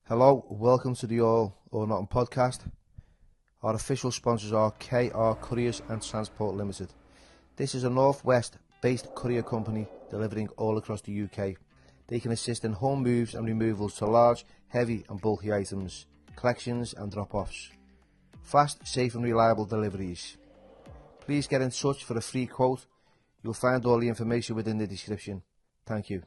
Hello, welcome to the All or Nothing podcast. Our official sponsors are KR Couriers and Transport Limited. This is a Northwest based courier company delivering all across the UK. They can assist in home moves and removals to large, heavy and bulky items, collections and drop-offs. Fast, safe and reliable deliveries. Please get in touch for a free quote. You'll find all the information within the description. Thank you.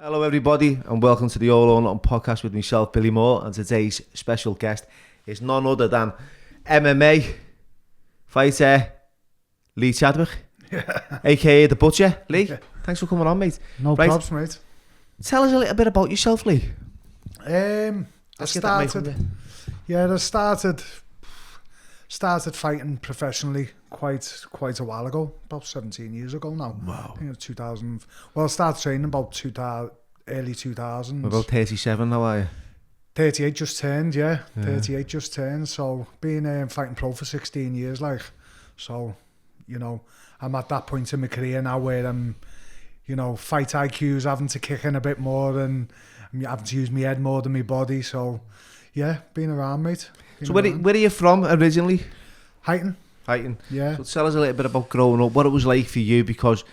Hello everybody and welcome to the All or Nothing podcast with myself, Billy Moore, and today's special guest is none other than MMA fighter Lee Chadwick, aka The Butcher. Lee, thanks for coming on, mate. No problems, mate. Tell us a little bit about yourself, Lee. I started fighting professionally quite a while ago, about 17 years ago now. Wow. I think it was 2000. Well, I started training about early 2000s. About 37 now, are you? 38 just turned, yeah. 38 just turned. So been fighting pro for 16 years, like. So, you know, I'm at that point in my career now where I'm, you know, fight IQ's having to kick in a bit more and I'm having to use my head more than my body. So, yeah, been around, mate. So where are you from originally? Highton. Yeah. So tell us a little bit about growing up, what it was like for you, because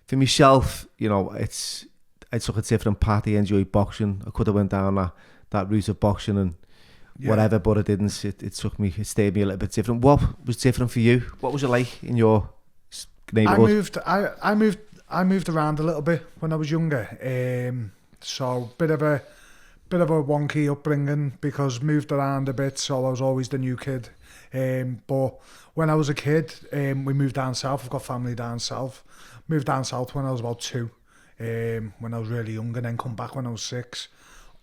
for myself, you know, I took a different path. I enjoyed boxing. I could have went down that route of boxing and whatever, but I didn't. It stayed me a little bit different. What was different for you? What was it like in your neighbourhood? I moved around a little bit when I was younger. So bit of a wonky upbringing because moved around a bit, so I was always the new kid. But when I was a kid, we moved down south. I've got family down south. Moved down south when I was about 2, when I was really young, and then come back when I was 6.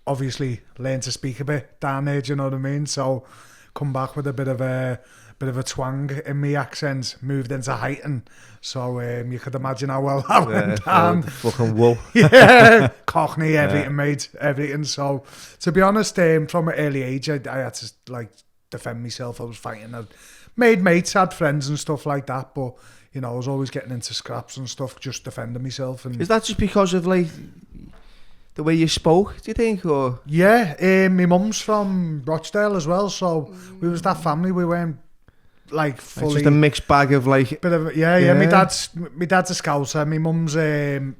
Obviously, learned to speak a bit down there, do you know what I mean? So, come back with a bit of a twang in me accent. Moved into Highton, so you could imagine how well that went down. Fucking wool. Yeah, Cockney, everything, mate, everything. So, to be honest, from an early age, I had to like defend myself. I was fighting. I made mates, had friends and stuff like that, but you know, I was always getting into scraps and stuff, just defending myself. And is that just because of like the way you spoke, do you think, or? Yeah, my mum's from Rochdale as well, so we was that family. We weren't like fully. It's just a mixed bag of like. Bit of yeah. My dad's a Scouser. My mum's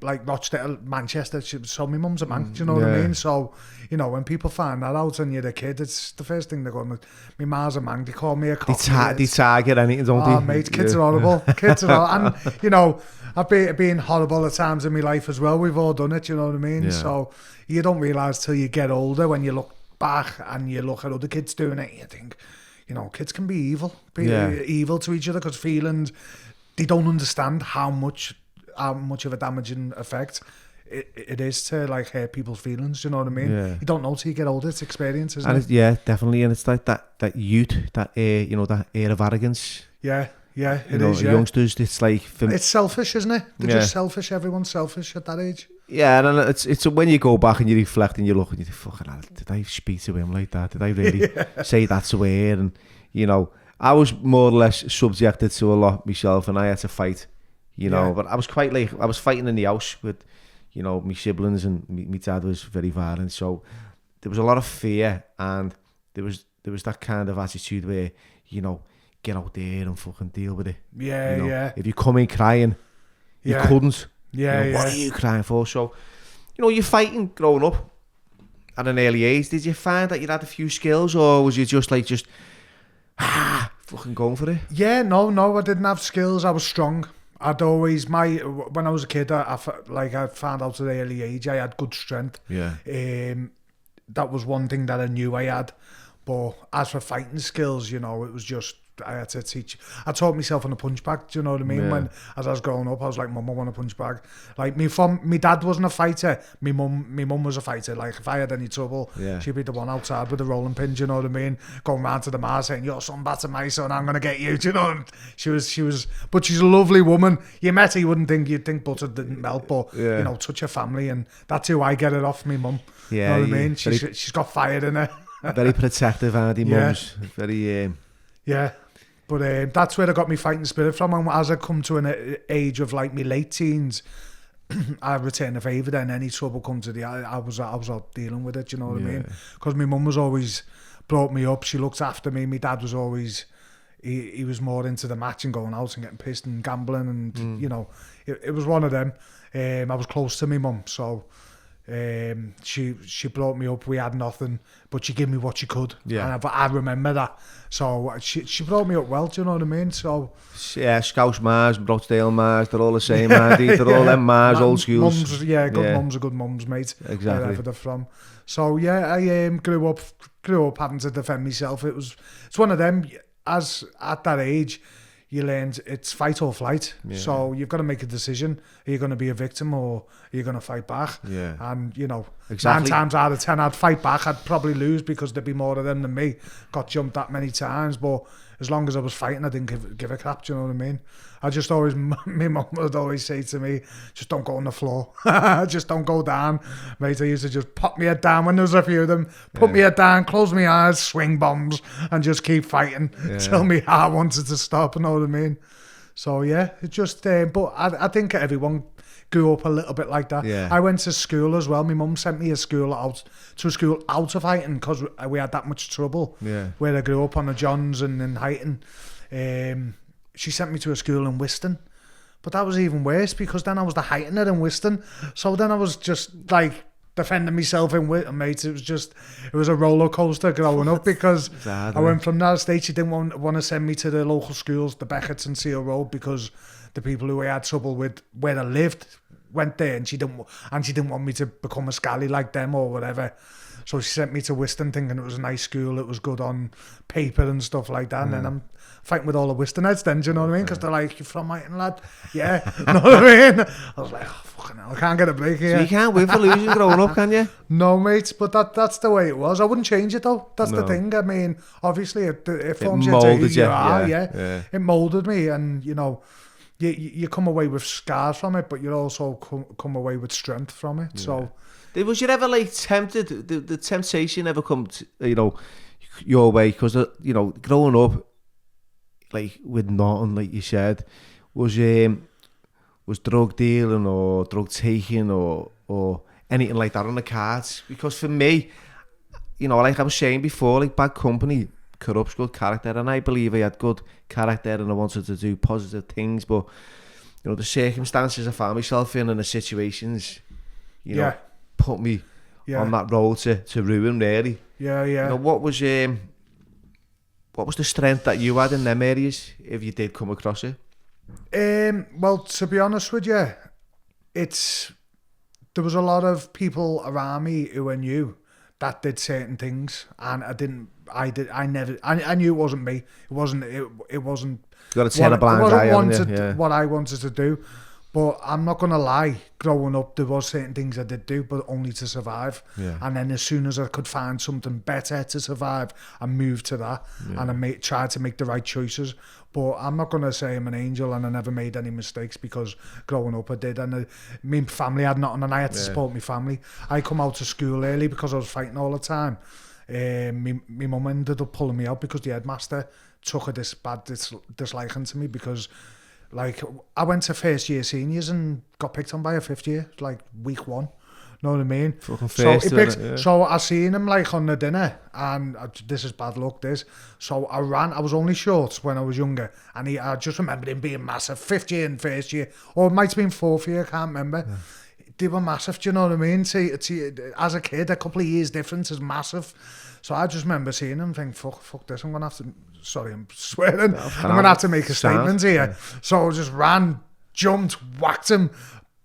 like Rochdale, Manchester. So my mum's a Manc. Do you know what I mean? So you know, when people find that out and you're a kid, it's the first thing they're going. My ma's a Manc. They call me a Cockney. They target anything, don't they? Oh, mate, kids are horrible. Kids are horrible. And you know, I've been horrible at times in my life as well. We've all done it. You know what I mean? Yeah. So you don't realise till you get older, when you look back and you look at other kids doing it, you think, you know, kids can be evil to each other because feelings, they don't understand how much of a damaging effect it is to like hurt people's feelings. You know what I mean? Yeah. You don't know till you get older. It's experience, isn't it? Yeah, definitely. And it's like that youth, that you know, that air of arrogance. Yeah, it is. Yeah. Youngsters, it's like it's selfish, isn't it? They're just selfish. Everyone's selfish at that age. Yeah, and it's when you go back and you reflect and you look and you think, fucking hell, did I speak to him like that? Did I really say that to her? And you know, I was more or less subjected to a lot myself, and I had to fight. You know, but I was quite like, I was fighting in the house with, you know, my siblings, and my dad was very violent, so there was a lot of fear, and there was that kind of attitude where, you know, get out there and fucking deal with it. Yeah, you know, yeah. If you come in crying, you couldn't. Yeah, you know, what are you crying for? So, you know, you're fighting growing up at an early age. Did you find that you had a few skills, or was you just fucking going for it? Yeah, no, I didn't have skills. I was strong. I'd always when I was a kid, I found out at an early age I had good strength. Yeah. That was one thing that I knew I had. But as for fighting skills, you know, it was just I had to teach. I taught myself on a punch bag. Do you know what I mean? Yeah. As I was growing up, I was like, "Mum, I want a punch bag." Like my dad wasn't a fighter. My mum was a fighter. Like if I had any trouble, she'd be the one outside with the rolling pin. Do you know what I mean? Going round to the ma saying, "Your son battered my son. I'm gonna get you." Do you know? She was, but she's a lovely woman. You met her, you'd think butter didn't melt, but you know, touch your family, and that's who I get it off. My mum. Yeah, know what I mean? She's got fire in her. Very protective, Andy. Mums. Very. Yeah. But that's where I got my fighting spirit from. And as I come to an age of like my late teens, I return the favour. Then any trouble come to I was out dealing with it. You know what I mean? Because my mum was always brought me up. She looked after me. My dad was always he was more into the match and going out and getting pissed and gambling and you know it was one of them. I was close to my mum, so. She brought me up. We had nothing, but she gave me what she could. Yeah, and I remember that. So she brought me up well. Do you know what I mean? So yeah, Scouse Mars, Rochdale Mars, they're all the same, Andy. They're all them Mars, old schools. Mums, good mums are good mums, mate. Exactly. Wherever they're from. So yeah, I grew up having to defend myself. It's one of them. As at that age, you learned it's fight or flight. Yeah. So you've got to make a decision. Are you going to be a victim or are you going to fight back? Yeah. And, you know, 9 times out of 10, I'd fight back. I'd probably lose because there'd be more of them than me. Got jumped that many times. But as long as I was fighting, I didn't give a crap. Do you know what I mean? I just always, my mum would always say to me, just don't go on the floor. Just don't go down. Mate, I used to just pop my head down when there was a few of them. Put my head down, close my eyes, swing bombs, and just keep fighting till my heart wanted to stop. You know what I mean? So, yeah, it just, but I think everyone grew up a little bit like that. Yeah. I went to school as well. My mum sent me to a school out of Highton because we had that much trouble. Yeah. Where I grew up on the Johns and in Highton. She sent me to a school in Wiston. But that was even worse because then I was the Hightoner in Wiston. So then I was just like defending myself in Wiston, mate. It was a roller coaster growing up because I went from that stage. She didn't want to send me to the local schools, the Beckett's and Seal Road, because the people who I had trouble with where I lived went there, and she didn't want me to become a scally like them or whatever. So she sent me to Wiston thinking it was a nice school, it was good on paper and stuff like that. And then I'm fighting with all the Wistonites then, do you know what I mean? Because they're like, "You're from Highton, lad." Yeah, you know what I mean? I was like, "Oh, fucking hell, I can't get a break here." So you can't win for losing growing up, can you? No, mate, but that's the way it was. I wouldn't change it though. That's the thing. I mean, obviously it forms you into who you are. Yeah. It moulded me, and you know, you come away with scars from it, but you also come away with strength from it. Yeah. So, was you ever like tempted? The temptation ever come to, your way? Because growing up, like with nothing, like you said, was drug dealing or drug taking or anything like that on the cards? Because for me, like I was saying before, like bad company corrupts good character, and I believe I had good character and I wanted to do positive things, but the circumstances I found myself in and the situations, put me on that road to ruin, really. What was the strength that you had in them areas if you did come across it? Well, to be honest with you, there was a lot of people around me who I knew that did certain things, and I knew it wasn't me. It wasn't. You got to turn a blind eye on you. What I wanted to do. But I'm not going to lie, growing up, there was certain things I did do, but only to survive. Yeah. And then as soon as I could find something better to survive, I moved to that. Yeah. And I tried to make the right choices. But I'm not going to say I'm an angel and I never made any mistakes, because growing up I did. And my family had nothing and I had to support my family. I come out of school early because I was fighting all the time. My mum ended up pulling me out because the headmaster took a bad disliking to me, because like I went to first year seniors and got picked on by a fifth year, like week 1. Know what I mean? So I seen him like on the dinner, and this is bad luck, this. So I ran. I was only short when I was younger, and I just remember him being massive. 5th year and first year, or it might have been 4th year, I can't remember. Yeah. They were massive. Do you know what I mean? As a kid, a couple of years difference is massive. So I just remember seeing him and thinking, fuck this, I'm going to have to, sorry, I'm swearing, I'm going to have to make a statement here. Yeah. So I just ran, jumped, whacked him,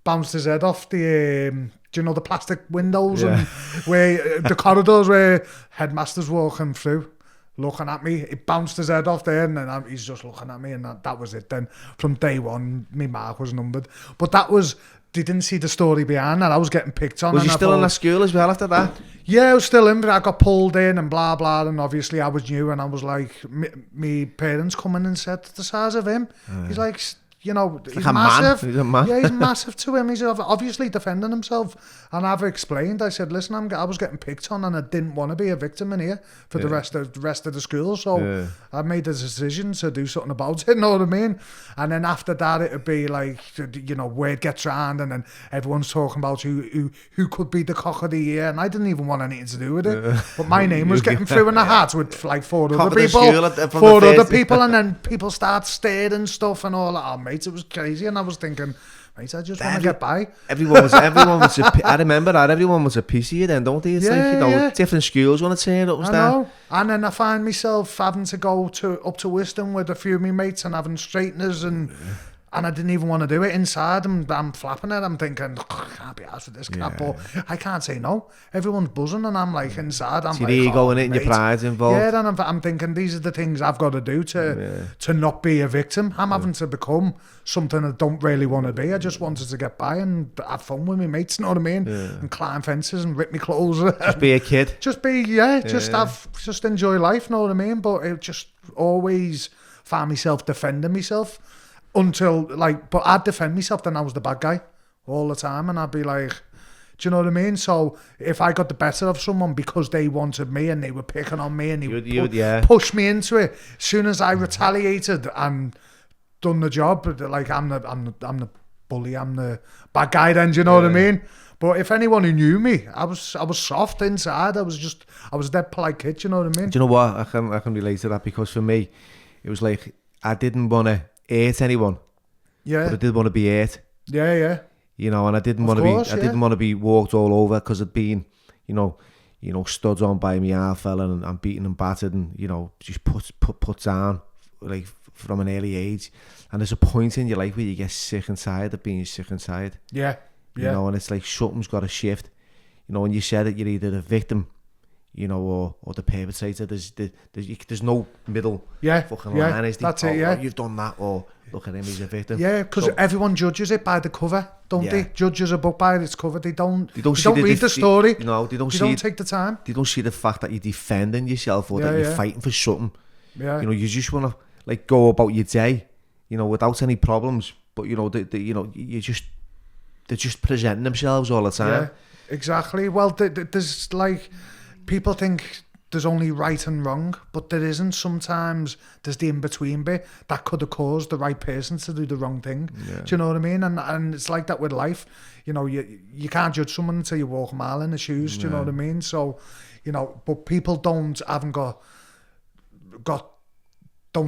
bounced his head off the, the plastic windows and where the corridors where headmasters walking through, looking at me. He bounced his head off there, and then he's just looking at me, and that was it. Then from day one, my mark was numbered. But they didn't see the story behind that. I was getting picked on. Was you still in the school as well after that? Yeah, I was still in, but I got pulled in and blah, blah, and obviously I was new, and I was like, me parents come in and said, the size of him, he's like, you know, he's like a massive. Man. He's a man. Yeah, he's massive to him. He's obviously defending himself. And I've explained, I said, listen, I was getting picked on and I didn't want to be a victim in here for the rest of the school. So I made the decision to do something about it, you know what I mean? And then after that, it'd be like, you know, word gets round and then everyone's talking about who could be the cock of the year. And I didn't even want anything to do with it. But my name was getting through in the hat with like four other people. And then people start staring and stuff and all that. Oh, mate, it was crazy. And I was thinking, mate, I just want to get by. Everyone was I remember that everyone was a piece of you then, don't they? It's like, you know, different schools want to turn up and stuff. Know. And then I find myself having to go up to Wisdom with a few of my mates and having straighteners and I didn't even want to do it inside. I'm flapping it. I'm thinking, I can't be arsed with this crap, but I can't say no. Everyone's buzzing and I'm like inside. I'm your ego in it and your pride's involved. Yeah, then I'm thinking these are the things I've got to do to not be a victim. I'm having to become something I don't really want to be. I just wanted to get by and have fun with my mates, you know what I mean? And climb fences and rip my clothes. Just be a kid. Just enjoy life, you know what I mean? But it just always found myself defending myself. Until, but I'd defend myself, then I was the bad guy all the time. And I'd be like, do you know what I mean? So if I got the better of someone because they wanted me and they were picking on me and they pushed me into it, as soon as I retaliated and done the job, like I'm the bully, I'm the bad guy then, do you know what I mean? But if anyone who knew me, I was soft inside. I was a dead polite kid, do you know what I mean? Do you know what? I can relate to that because for me, it was like, I didn't want to hurt anyone. Yeah. But I did want to be hurt. Yeah, yeah. You know, and I didn't want to be walked all over because I'd been, you know, stood on by me half fella and beaten and battered and, you know, just put down like from an early age. And there's a point in your life where you get sick and tired of being sick and tired. Yeah. You know, and it's like something's got to shift. You know, when you said that you're either the victim, you know, or the perpetrator, there's no middle fucking line. Is that's it, yeah. You've done that, or look at him, he's a victim. Yeah, because everyone judges it by the cover, don't they? Judges a book by its cover. They don't read the story. No, they don't take the time. They don't see the fact that you're defending yourself or that you're fighting for something. Yeah. You know, you just want to like go about your day, you know, without any problems. But you know, they're just presenting themselves all the time. Yeah, exactly. Well, there's like. People think there's only right and wrong, but there isn't. Sometimes there's the in-between bit that could have caused the right person to do the wrong thing. Yeah. Do you know what I mean? And it's like that with life. You know, you can't judge someone until you walk a mile in the shoes. Do you know what I mean? So, you know, but people don't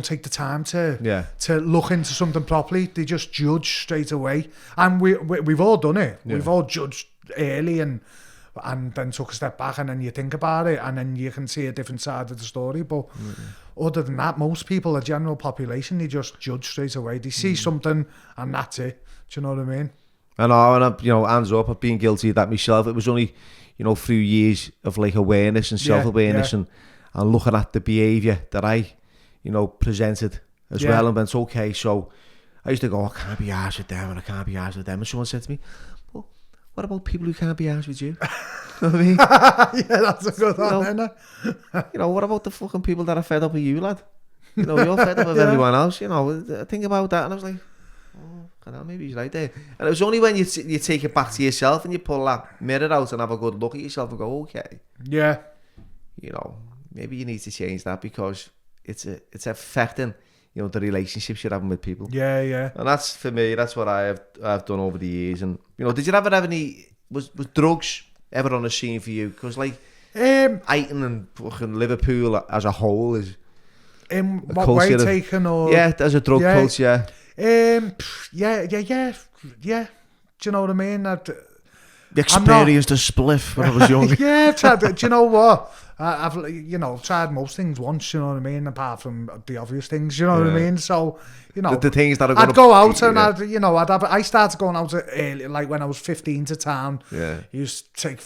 take the time to look into something properly. They just judge straight away. And we've all done it. Yeah. We've all judged early and then took a step back and then you think about it and then you can see a different side of the story. But other than that, most people, the general population, they just judge straight away. They see something and that's it. Do you know what I mean? I know, and you know, hands up, I've been guilty of that myself. It was only, you know, through years of like awareness and self-awareness and looking at the behaviour that I, you know, presented as well and went, okay, so I used to go, I can't be arsed with them and I can't be arsed with them. And someone said to me, what about people who can't be arsed with you? You know what I mean? Yeah, that's a good one, isn't it? You know, what about the fucking people that are fed up with you, lad? You know, you're fed up with everyone else, you know. I think about that and I was like, maybe he's right there. And it was only when you take it back to yourself and you pull that mirror out and have a good look at yourself and go, okay. Yeah. You know, maybe you need to change that because it's affecting, you know, the relationships you're having with people. Yeah, yeah. And that's, for me, that's what I've done over the years. And, you know, did you ever have any, was drugs ever on the scene for you? Because, like, Aiton and fucking Liverpool as a whole is in what way taken or... Yeah, as a drug culture. Yeah. Do you know what I mean? Experienced a spliff when I was younger. Do you know what? I've tried most things once, you know what I mean, apart from the obvious things, you know what I mean. So, you know, the things that I'd go out and I started going out early, like when I was 15 to town. Yeah, I used to take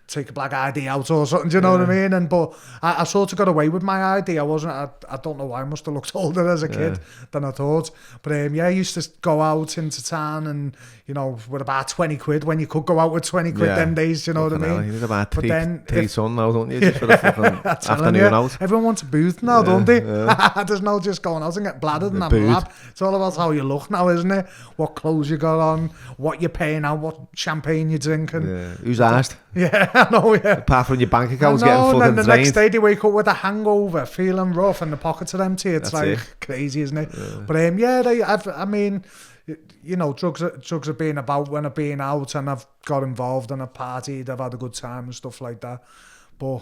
take a black ID out or something, do you know what I mean? But I sort of got away with my ID. I don't know why, I must have looked older as a kid than I thought. But I used to go out into town and, with about 20 quid, when you could go out with 20 quid them days, you know what I mean? You need about But then three ton now, don't you? Just for the fucking afternoon out. Everyone wants a booth now, don't they? There's no just going out and getting bladdered and having a lap. It's all about how you look now, isn't it? What clothes you got on, what you're paying out, what champagne you're drinking. Yeah. Who's asked? Yeah, I know, yeah. Apart from your bank account's I know, getting fucking and then the drained. next day they wake up with a hangover, feeling rough, and the pockets are empty. It's That's crazy, isn't it? Yeah. But drugs have been about when I've been out, and I've got involved and I've partied, I've had a good time and stuff like that. But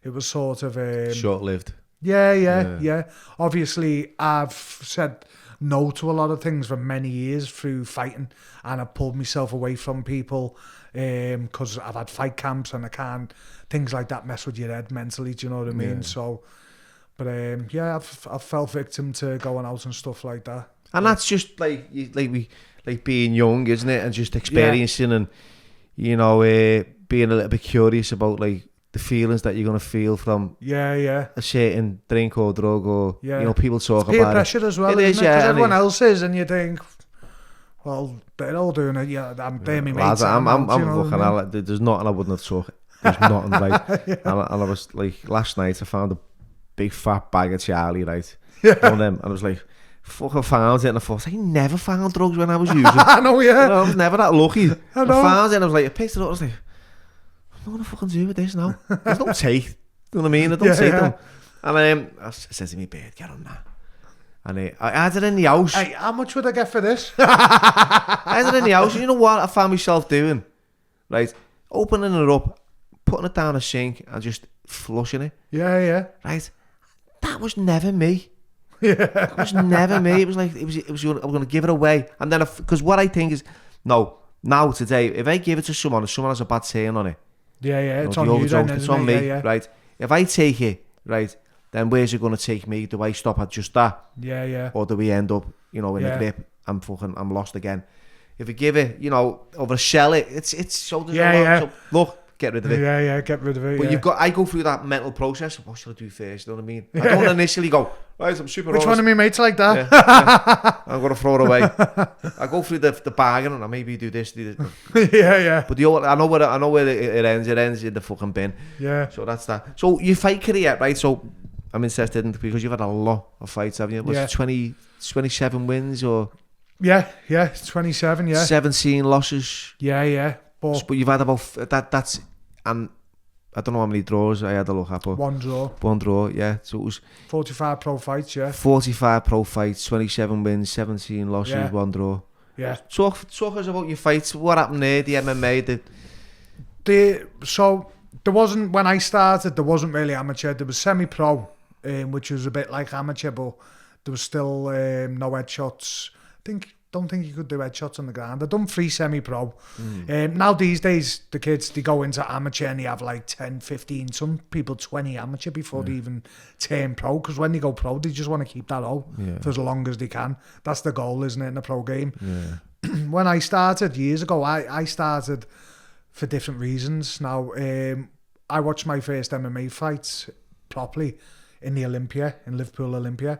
it was sort of short-lived. Yeah. Obviously, I've said no to a lot of things for many years through fighting, and I've pulled myself away from people because I've had fight camps, and things like that mess with your head mentally, do you know what I mean? Yeah. So, but I've fell victim to going out and stuff like that. And that's just like being young, isn't it? And just experiencing and, being a little bit curious about like the feelings that you're going to feel from a certain drink or drug or, people talk about it. Peer pressure as well, isn't it? Because everyone else is, and you think, well, they're all doing it. Yeah, they're my mates. I'm fucking, there's nothing I wouldn't have took. There's nothing, right? And I was like, last night I found a big fat bag of Charlie, right? One of them, and I was like, fucking found it, and I thought, I never found drugs when I was using. I know, yeah. I was never that lucky. I know. I found it, and I was like, I picked it up, I was like, what am I fucking do with this now? I don't take, you know what I mean? I don't take them. And I said to me, babe, get on that. And I had it in the house. Hey, how much would I get for this? I had it in the house. You know what I found myself doing? Right? Opening it up, putting it down a sink, and just flushing it. Yeah. Right? That was never me. It was never me. It was like, I'm going to give it away. And then, because what I think is, now today, if I give it to someone and someone has a bad saying on it, it's on you then, it's on me, yeah. right? If I take it, right, then where's it going to take me? Do I stop at just that? Yeah. Or do we end up, in the grip? I'm lost again. If I give it, over sell it, it's so there's a lot. So, look, get rid of it. Yeah, get rid of it. But I go through that mental process. What should I do first? You know what I mean? I don't initially go, right, I'm super Which honest. one of my mates like that? Yeah. I'm going to throw it away. I go through the bargain and I maybe do this. Yeah. But I know where it ends. It ends in the fucking bin. Yeah. So that's that. So your fight career, right? So I'm interested in, because you've had a lot of fights, haven't you? Was it 27 wins or? Yeah, 27, yeah. 17 losses. Yeah. But you've had about that's, and I don't know how many draws I had to look at, but one draw, yeah. So it was 45 pro fights, yeah. 45 pro fights, 27 wins, 17 losses, one draw. Yeah. Talk us about your fights. What happened there? The MMA, so there wasn't, when I started, there wasn't really amateur. There was semi-pro, which was a bit like amateur, but there was still no headshots. Don't think you could do headshots on the ground. I've done 3 semi-pro. Now these days, the kids, they go into amateur and they have like 10, 15, some people 20 amateur before they even turn pro. Because when they go pro, they just want to keep that out for as long as they can. That's the goal, isn't it, in the pro game? Yeah. When I started years ago, I started for different reasons. Now, I watched my first MMA fights properly in the Olympia, in Liverpool Olympia,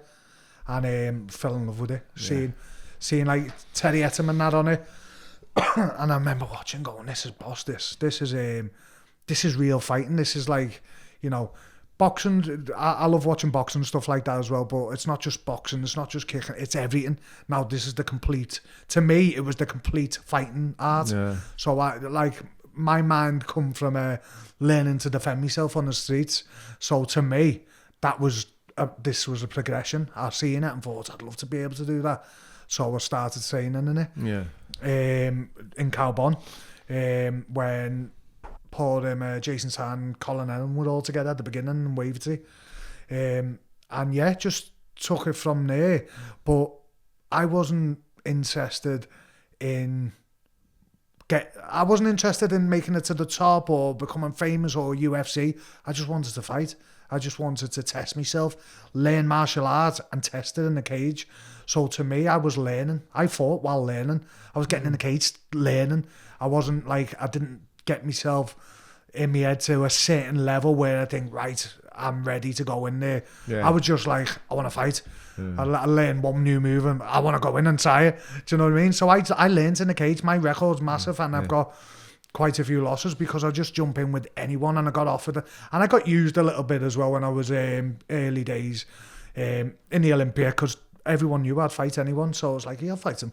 and fell in love with it. Seeing like Terry Etterman and that on it, and I remember watching, going, "This is boss. This is real fighting. This is like, boxing. I love watching boxing and stuff like that as well. But it's not just boxing. It's not just kicking. It's everything. Now this is the complete. To me, it was the complete fighting art. Yeah. So my mind come from learning to defend myself on the streets. So to me, that was this was a progression. I seen it and thought I'd love to be able to do that. So I started training in it. Yeah. In Cowbon, when Paul, Jason Tan, Colin Allen were all together at the beginning in Wavertree. And just took it from there. But I wasn't interested in making it to the top or becoming famous or UFC. I just wanted to fight. I just wanted to test myself, learn martial arts and test it in the cage. So to me, I was learning. I fought while learning. I was getting in the cage, learning. I wasn't like, I didn't get myself in my head to a certain level where I think, right, I'm ready to go in there. Yeah. I was just like, I want to fight. I learned one new move and I want to go in and try it. Do you know what I mean? So I learned in the cage. My record's massive and I've got quite a few losses because I just jump in with anyone and I got offered it. And I got used a little bit as well when I was early days in the Olympia because everyone knew I'd fight anyone. So I was like, yeah, I'll fight him.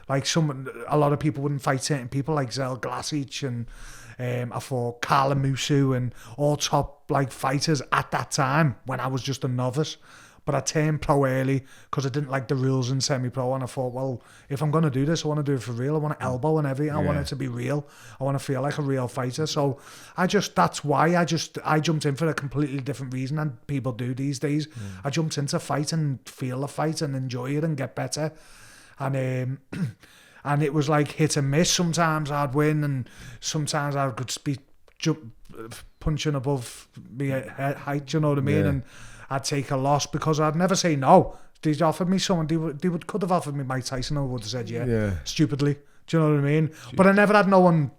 Like a lot of people wouldn't fight certain people like Zel Glasic and I fought Carla Musu and all top like fighters at that time when I was just a novice. But I turned pro early because I didn't like the rules in semi-pro, and I thought, well, if I'm going to do this, I want to do it for real. I want to elbow and everything. I want it to be real. I want to feel like a real fighter. So that's why I jumped in for a completely different reason than people do these days. I jumped in to fight and feel the fight and enjoy it and get better. And and it was like hit and miss. Sometimes I'd win and sometimes I could be punching above my height, you know what I mean? And I'd take a loss because I'd never say no. They offered me someone, could have offered me Mike Tyson, I would have said stupidly. Do you know what I mean? But I never had no one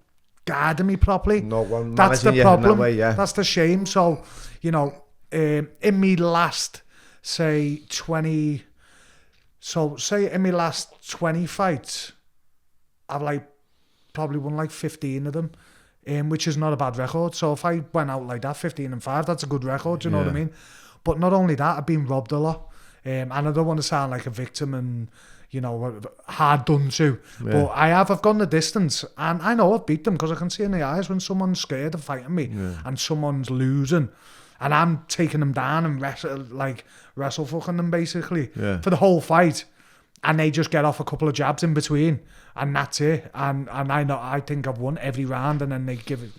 guarding me properly. No one. That's the problem. That way, That's the shame. So, you know, in me last, say 20 fights, I've like probably won like 15 of them. Which is not a bad record. So if I went out like that, 15-5, that's a good record. Do you know what I mean? But not only that, I've been robbed a lot. And I don't want to sound like a victim and, you know, hard done to. But I've gone the distance. And I know I've beat them because I can see in the eyes when someone's scared of fighting me and someone's losing. And I'm taking them down and wrestle fucking them basically for the whole fight. And they just get off a couple of jabs in between. And that's it. And I think I've won every round. And then they give it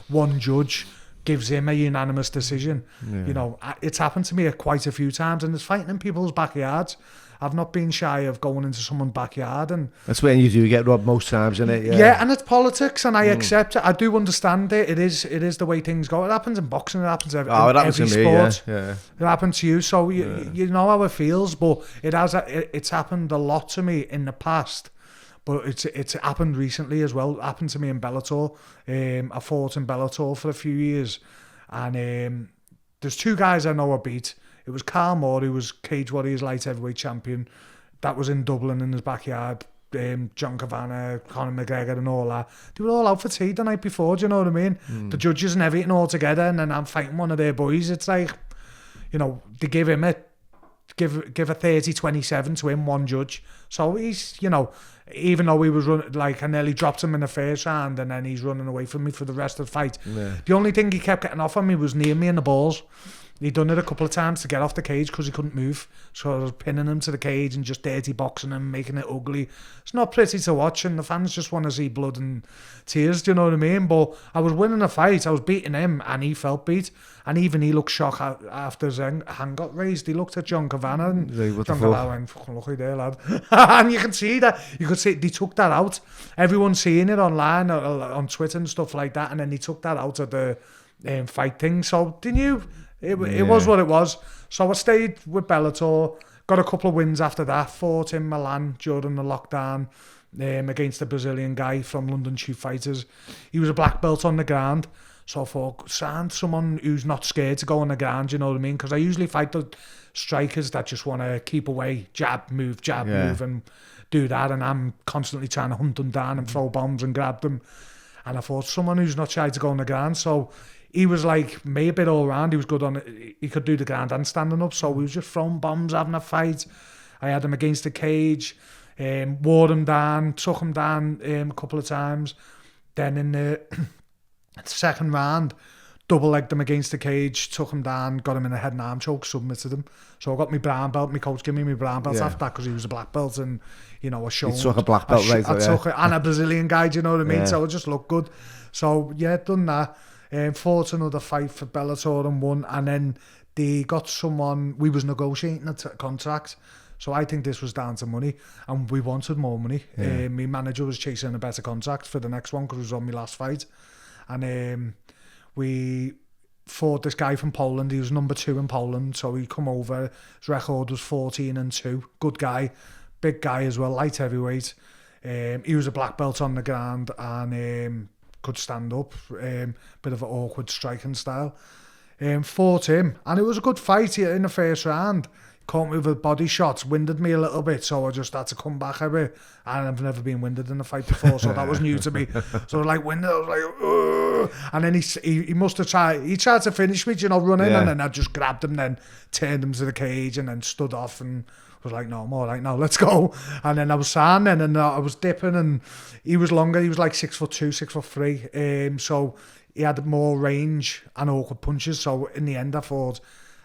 one judge gives him a unanimous decision. You know, it's happened to me quite a few times, and it's fighting in people's backyards. I've not been shy of going into someone's backyard, and that's when you do get robbed most times, isn't it? Yeah, and it's politics, and I accept it. I do understand it. It is the way things go. It happens in boxing. It happens in every sport. It happens to you, so you know how it feels. But it's happened a lot to me in the past. But it's happened recently as well. It happened to me in Bellator. I fought in Bellator for a few years. And there's two guys I know I beat. It was Carl Moore, who was Cage Warriors light heavyweight champion. That was in Dublin in his backyard. John Kavanagh, Conor McGregor and all that. They were all out for tea the night before, do you know what I mean? The judges and everything all together. And then I'm fighting one of their boys. It's like, you know, they give a 30-27 to him, one judge. So he's, you know, even though he was running, like I nearly dropped him in the first round and then he's running away from me for the rest of the fight. The only thing he kept getting off on me was near me in the balls. He'd done it a couple of times to get off the cage because he couldn't move. So I was pinning him to the cage and just dirty boxing him, making it ugly. It's not pretty to watch, and the fans just want to see blood and tears, do you know what I mean? But I was winning a fight, I was beating him, and he felt beat. And even he looked shocked after his hand got raised. He looked at John Kavanagh and John Kavanagh went, fucking lucky there, lad. And you can see that. You could see they took that out. Everyone's seeing it online, on Twitter and stuff like that, and then they took that out of the fight thing. So they knew it was what it was. So I stayed with Bellator, got a couple of wins after that, fought in Milan during the lockdown against a Brazilian guy from London Shoot Fighters. He was a black belt on the ground. So I thought, someone who's not scared to go on the ground, you know what I mean? Because I usually fight the strikers that just want to keep away, jab, move, and do that. And I'm constantly trying to hunt them down and throw bombs and grab them. And I thought, someone who's not shy to go on the ground. So he was like me a bit all round. He was good on it. He could do the ground and standing up. So we was just throwing bombs, having a fight. I had him against the cage, wore him down, took him down a couple of times. Then in the second round, double-legged him against the cage, took him down, got him in a head and arm choke, submitted him. So I got my brown belt. My coach gave me my brown belt after that because he was a black belt, and you know, I showed. You took a black belt later, and a Brazilian guy, do you know what I mean? So it just looked good. So yeah, done that. Fought another fight for Bellator and won, and then they got someone. We was negotiating a contract. So I think this was down to money, and we wanted more money. My manager was chasing a better contract for the next one because it was on my last fight. And we fought this guy from Poland. He was number 2 in Poland, so he come over. His record was 14-2. Good guy, big guy as well, light heavyweight. He was a black belt on the ground, and could stand up. Bit of an awkward striking style. Fought him, and it was a good fight in the first round. Caught me with body shots, winded me a little bit, so I just had to come back a bit. And I've never been winded in a fight before, so that was new to me. So like winded, I was like, ugh. And then he must have tried. He tried to finish me, running, and then I just grabbed him, then turned him to the cage, and then stood off and was like, no, I'm all right now, let's go. And then I was standing, and I was dipping, and he was longer. He was like 6'2", 6'3". So he had more range and awkward punches. So in the end, I thought,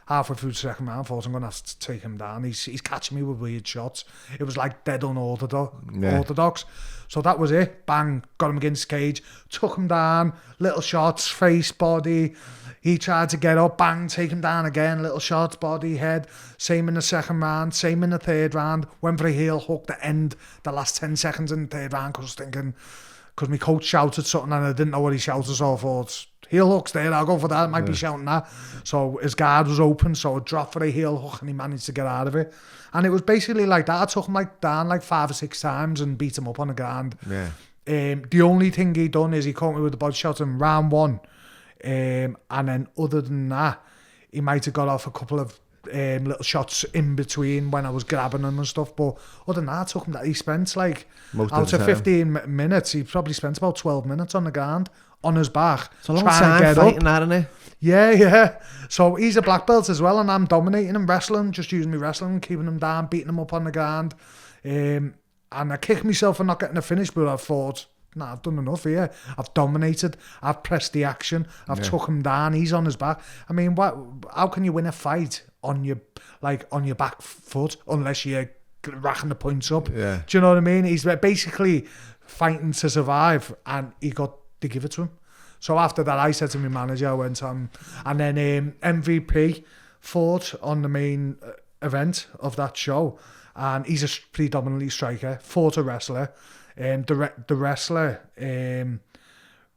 halfway through the second round, I thought I'm going to have to take him down. He's catching me with weird shots. It was like dead unorthodox. So that was it. Bang, got him against the cage, took him down, little shots, face, body. He tried to get up, bang, take him down again, little shots, body, head. Same in the second round, same in the third round. Went for a heel hook to end the last 10 seconds in the third round, because I was thinking, because my coach shouted something and I didn't know what he shouted, so I thought, heel hook's there, I'll go for that, might be shouting that. So his guard was open, so I dropped for a heel hook and he managed to get out of it. And it was basically like that. I took him down 5 or 6 times and beat him up on the ground. Yeah. The only thing he done is he caught me with the body shot in round 1. And then other than that, he might have got off a couple of little shots in between when I was grabbing him and stuff, but other than that, I took him he spent out of 15 minutes, he probably spent about 12 minutes on the ground, on his back. It's a long time fighting that, isn't it? Yeah. So he's a black belt as well, and I'm dominating him, wrestling, just using me wrestling, keeping him down, beating him up on the ground. And I kicked myself for not getting a finish, but I thought, nah, I've done enough here. I've dominated. I've pressed the action. I've took him down. He's on his back. I mean, how can you win a fight on your back foot unless you're racking the points up? Yeah. Do you know what I mean? He's basically fighting to survive, and he got to give it to him. So after that, I said to my manager, I went on, and then MVP fought on the main event of that show, and he's a predominantly striker. Fought a wrestler. The wrestler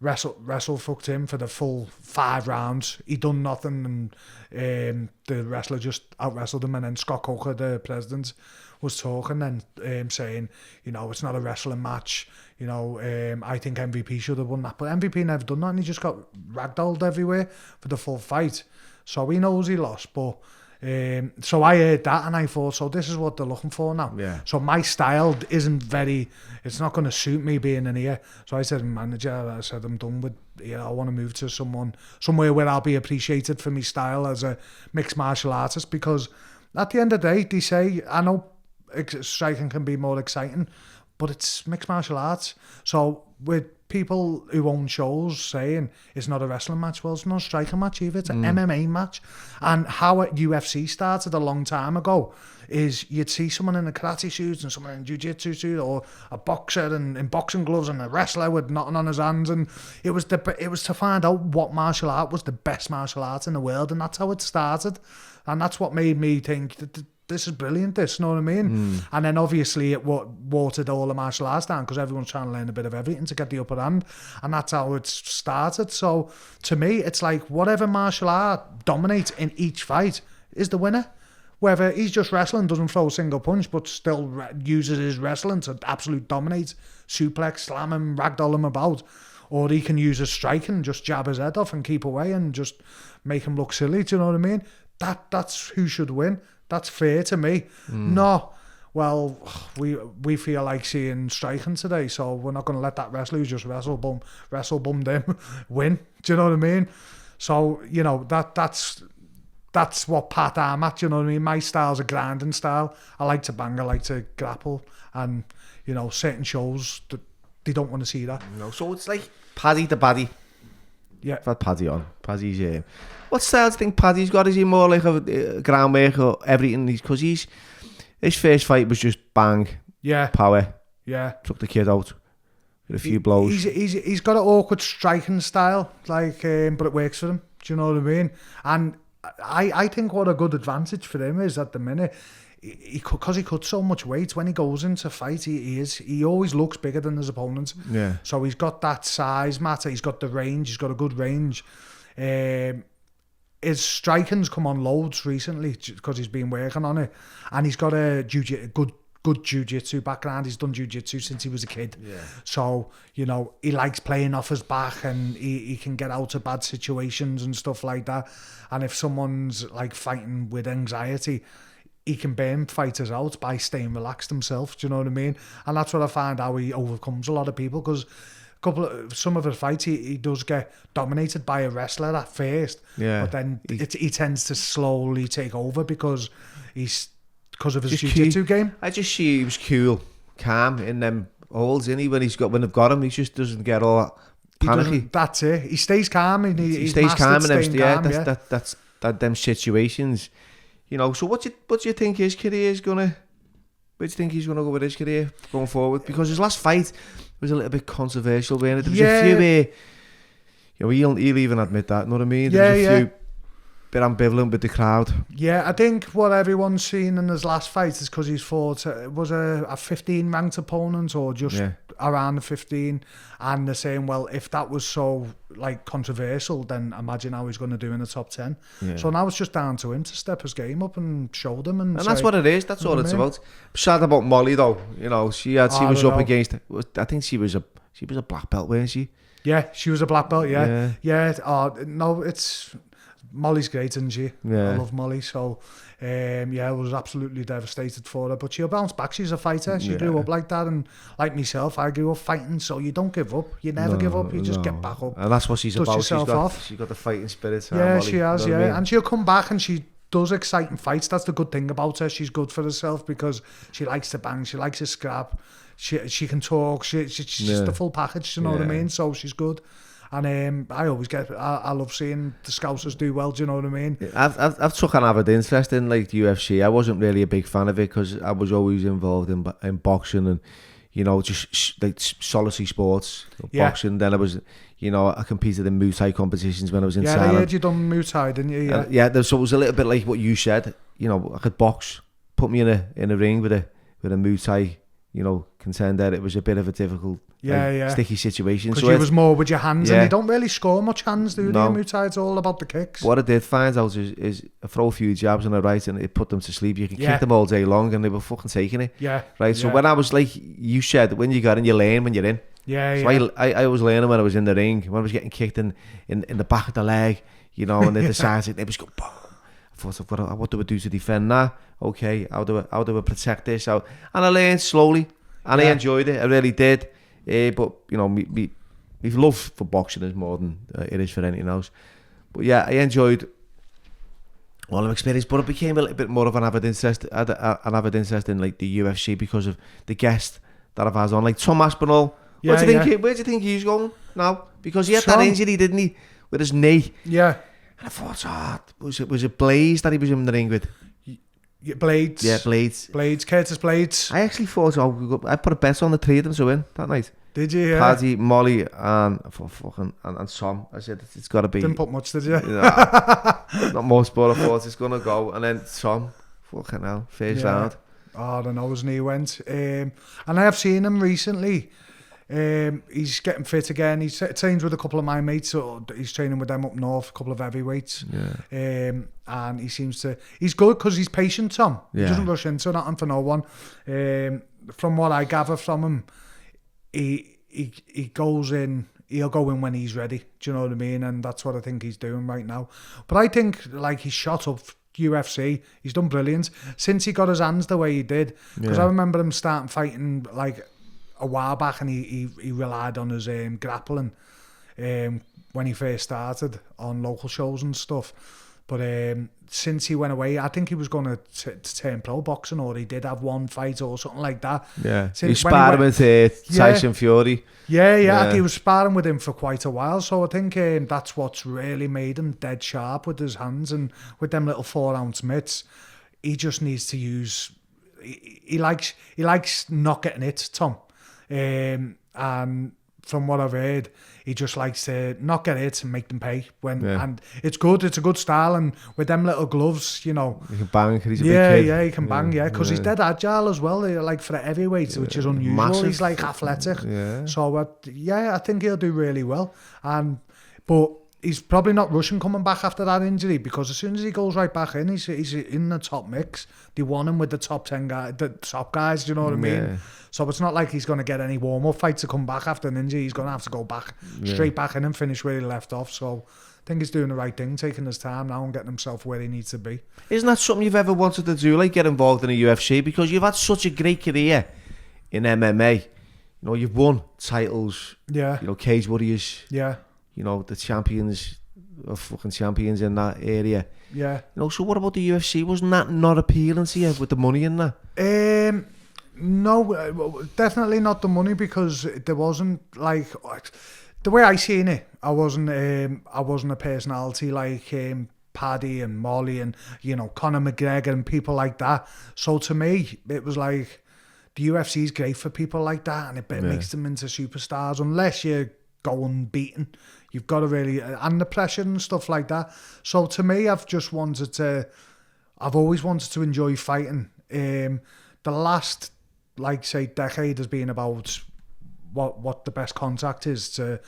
wrestled fucked him for the full 5 rounds. He done nothing, and the wrestler just out wrestled him. And then Scott Coker, the president, was talking and saying, it's not a wrestling match. I think MVP should have won that, but MVP never done that, and he just got ragdolled everywhere for the full fight. So he knows he lost, but. So I heard that and I thought, so this is what they're looking for now. Yeah. So my style it's not going to suit me being in here. So I said to the manager, I'm done with, I want to move to somewhere where I'll be appreciated for my style as a mixed martial artist, because at the end of the day, they say, I know striking can be more exciting, but it's mixed martial arts. So with people who own shows saying it's not a wrestling match, well, it's not a striking match either, it's an MMA match. And how UFC started a long time ago is you'd see someone in a karate suit and someone in jiu-jitsu suit, or a boxer in boxing gloves and a wrestler with nothing on his hands, and it was to find out what martial art was the best martial art in the world, and that's how it started. And that's what made me think that this is brilliant, you know what I mean? And then obviously it watered all the martial arts down, because everyone's trying to learn a bit of everything to get the upper hand, and that's how it started. So to me, it's like whatever martial art dominates in each fight is the winner. Whether he's just wrestling, doesn't throw a single punch, but still uses his wrestling to absolute dominate, suplex, slam him, ragdoll him about, or he can use his striking and just jab his head off and keep away and just make him look silly, do you know what I mean? That's who should win. That's fair to me. No, well, we feel like seeing striking today, so we're not going to let that wrestler who just wrestle bum them win. Do you know what I mean? So, that's what path I'm at, you know what I mean? My style's a grinding style. I like to bang, I like to grapple, and, certain shows, they don't want to see that. No, so it's like Paddy the Paddy. Yeah. I've had Paddy on. Paddy's... What style do you think Paddy's got? Is he more like a groundwork or everything? Because his first fight was just bang, power, took the kid out with a few blows. He's got an awkward striking style, but it works for him. Do you know what I mean? And I think what a good advantage for him is at the minute, because he cuts so much weight, when he goes into fight, he always looks bigger than his opponent. Yeah. So he's got that size matter. He's got the range. He's got a good range. His striking's come on loads recently because he's been working on it, and he's got a good good jiu-jitsu background. He's done jiu-jitsu since he was a kid. Yeah. So, you know, he likes playing off his back, and he can get out of bad situations and stuff like that. And if someone's like fighting with anxiety, he can burn fighters out by staying relaxed himself. Do you know what I mean? And that's what I find how he overcomes a lot of people, because some of his fights, he does get dominated by a wrestler at first, but then he tends to slowly take over because of his jiu-jitsu game. I just see he was cool, calm in them holes, isn't he? When they've got him, he just doesn't get all panicky. That's it. He stays calm, and he stays calm in them. That's them situations. You know, so what do you think his career is gonna? Where do you think he's gonna go with his career going forward? Because his last fight was a little bit controversial. There was a few, you know, he'll even admit that. You know what I mean? There was a few bit ambivalent with the crowd. Yeah, I think what everyone's seen in his last fight is because he's fought was a 15 ranked opponent, or just around the 15, and they're saying, well, if that was so like controversial, then imagine how he's going to do in the top 10. So now it's just down to him to step his game up and show them, and that's what it is. That's all it's about. Sad about Molly though. You know, she was up against. I think she was a black belt, wasn't she? Yeah, she was a black belt. Yeah. No, it's. Molly's great, isn't she? I love Molly. So, I was absolutely devastated for her. But she'll bounce back. She's a fighter. She grew up like that. And like myself, I grew up fighting. So you don't give up. You never give up. You just get back up. And that's what she's about. She's got the fighting spirit. Molly, she has, you know what I mean? And she'll come back, and she does exciting fights. That's the good thing about her. She's good for herself because she likes to bang. She likes to scrap. She can talk. She's just the full package, you know what I mean? So she's good. And I love seeing the Scousers do well. Do you know what I mean? I've took an avid interest in like the UFC. I wasn't really a big fan of it because I was always involved in boxing and, you know, just like solitary sports, boxing. Then I was, you know, I competed in Muay Thai competitions when I was in Thailand. Yeah, I heard you done Muay Thai, didn't you? So it was a little bit like what you said. You know, I could box, put me in a ring with a Muay Thai, you know, contender. It was a bit of a difficult, sticky situation. Because you was more with your hands, and you don't really score much hands, do you? Muay Thai, it's all about the kicks. What I did find out is I throw a few jabs on the right, and it put them to sleep. You can kick them all day long, and they were fucking taking it. So when I was like you said, when you got in, you learn when you're in. So I was learning when I was in the ring, when I was getting kicked in the back of the leg, you know, and the sides, it was going, boom. I thought, what do I do to defend that? Okay, how do I protect this? And I learned slowly, and I enjoyed it. I really did. But you know, my love for boxing is more than it is for anything else. But yeah, I enjoyed all of experience, but it became a little bit more of an avid interest in like the UFC because of the guest that I've had on, like Tom Aspinall. Where do you think he's going now? Because he had that injury, didn't he, with his knee? Yeah. And I thought, was it Blaze that he was in the ring with? Blades. Yeah, Blades. Curtis Blades. I actually thought, I put a bet on the three of them to win that night. Did you? Yeah. Paddy, Molly, and Tom. I said it's got to be. Didn't put much, did you? Not most, but I thought it's gonna go, and then Tom. Fucking hell, first round. Oh, I don't know, his knee went. And I have seen him recently. He's getting fit again. He trains with a couple of my mates, so he's training with them up north, a couple of heavyweights. And he's good because he's patient, Tom. He doesn't rush into nothing for no one. From what I gather from him, he goes in, he'll go in when he's ready. Do you know what I mean? And that's what I think he's doing right now. But I think like he's shot up UFC. He's done brilliant since he got his hands the way he did. Because I remember him starting fighting like a while back, and he relied on his grappling when he first started on local shows and stuff. But since he went away, I think he was going to turn pro boxing, or he did have one fight or something like that. Yeah, he sparred with Tyson Fury. Yeah, I think he was sparring with him for quite a while. So I think that's what's really made him dead sharp with his hands and with them little 4-ounce mitts. He just needs to use. He likes not getting hit, Tom. And from what I've heard, he just likes to not get hit and make them pay. And it's good. It's a good style, and with them little gloves, you know, he can bang. He's a big kid. Yeah, he can bang. Yeah, because he's dead agile as well. Like for the heavyweight, which is unusual. Massive. He's like athletic. Yeah. So I think he'll do really well. But he's probably not rushing coming back after that injury, because as soon as he goes right back in, he's in the top mix. They want him with the top 10 guys, the top guys, do you know what I mean? So it's not like he's going to get any warm-up fights to come back after an injury. He's going to have to go back, straight back in and finish where he left off. So I think he's doing the right thing, taking his time now and getting himself where he needs to be. Isn't that something you've ever wanted to do, like get involved in the UFC? Because you've had such a great career in MMA. You know, you've won titles. Yeah. You know, Cage Warriors. Yeah. You know, the champions of fucking champions in that area. Yeah. You know, so what about the UFC? Wasn't that not appealing to you with the money in that? No, definitely not the money, because there wasn't, like, the way I seen it, I wasn't a personality like Paddy and Molly and, you know, Conor McGregor and people like that. So to me, it was like, the UFC is great for people like that, and it makes them into superstars, unless you're going beaten. You've got to really, and the pressure and stuff like that. So to me, I've always wanted to enjoy fighting. The last, like, say, decade has been about what the best contact is to